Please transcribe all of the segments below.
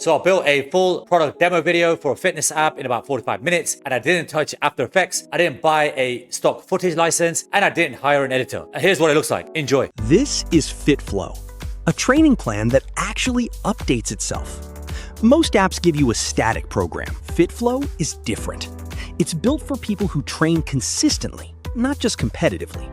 So I built a full product demo video for a fitness app in about 45 minutes, and I didn't touch After Effects, I didn't buy a stock footage license, and I didn't hire an editor. And here's what it looks like. Enjoy. This is FitFlow, a training plan that actually updates itself. Most apps give you a static program. FitFlow is different. It's built for people who train consistently, not just competitively.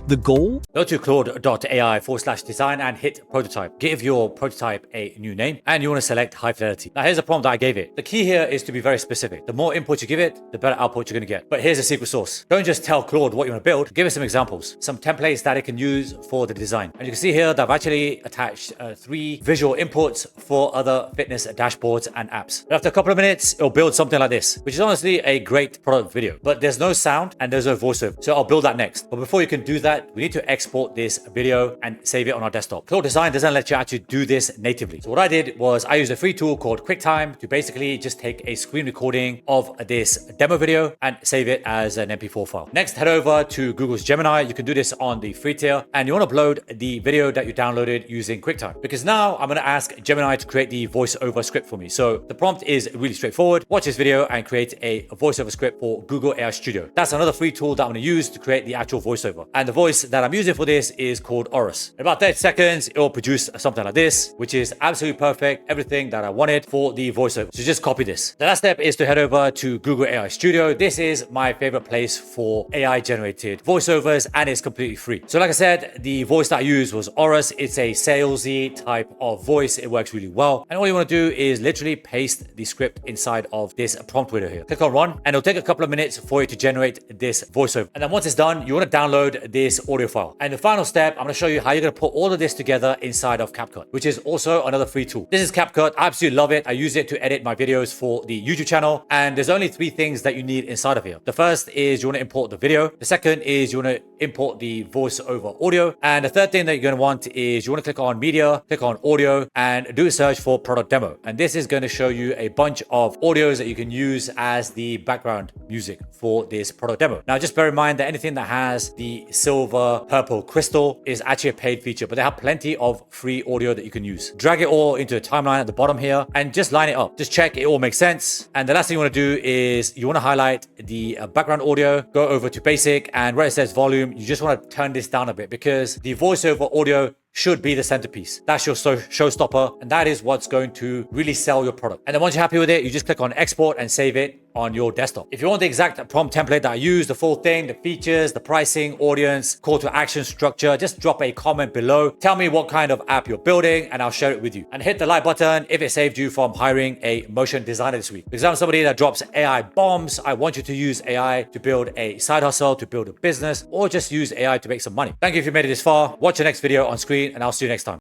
The goal? Go to claude.ai/design and hit prototype. Give your prototype a new name, and you want to select high fidelity. Now here's a prompt that I gave it. The key here is to be very specific. The more input you give it, the better output you're going to get. But here's the secret sauce. Don't just tell Claude what you want to build. Give it some examples, some templates that it can use for the design. And you can see here that I've actually attached 3 visual inputs for other fitness dashboards and apps. And after a couple of minutes, it'll build something like this, which is honestly a great product video. But there's no sound and there's no voiceover. So I'll build that next. But before you can do that, we need to export this video and save it on our desktop. Claude Design doesn't let you actually do this natively. So what I did was I used a free tool called QuickTime to basically just take a screen recording of this demo video and save it as an MP4 file. Next, head over to Google's Gemini. You can do this on the free tier, and you want to upload the video that you downloaded using QuickTime, because now I'm going to ask Gemini to create the voiceover script for me. So the prompt is really straightforward. Watch this video and create a voiceover script for Google AI Studio. That's another free tool that I'm going to use to create the actual voiceover. And the voice that I'm using for this is called Oris. In about 30 seconds, it will produce something like this, which is absolutely perfect. Everything that I wanted for the voiceover. So just copy this. The last step is to head over to Google AI Studio. This is my favorite place for AI generated voiceovers, and it's completely free. So like I said, the voice that I used was Oris. It's a salesy type of voice. It works really well. And all you want to do is literally paste the script inside of this prompt window here. Click on run, and it'll take a couple of minutes for it to generate this voiceover. And then once it's done, you want to download this audio file. And the final step, I'm going to show you how you're going to put all of this together inside of CapCut, which is also another free tool. This is CapCut. I absolutely love it. I use it to edit my videos for the YouTube channel. And there's only 3 things that you need inside of here. The first is you want to import the video. The second is you want to import the voiceover audio. And the third thing that you're going to want is you want to click on media, click on audio, and do a search for product demo. And this is going to show you a bunch of audios that you can use as the background music for this product demo. Now, just bear in mind that anything that has the silver, purple crystal is actually a paid feature, but they have plenty of free audio that you can use. Drag it all into a timeline at the bottom here and just line it up. Just check it all makes sense. And the last thing you want to do is you want to highlight the background audio, go over to basic, and where it says volume, you just want to turn this down a bit because the voiceover audio should be the centerpiece. That's your showstopper, and that is what's going to really sell your product. And then once you're happy with it, you just click on export and save it on your desktop. If you want the exact prompt template that I use, the full thing, the features, the pricing, audience, call to action structure, just drop a comment below. Tell me what kind of app you're building and I'll share it with you. And hit the like button if it saved you from hiring a motion designer this week. Because I'm somebody that drops AI bombs. I want you to use AI to build a side hustle, to build a business, or just use AI to make some money. Thank you if you made it this far. Watch the next video on screen, and I'll see you next time.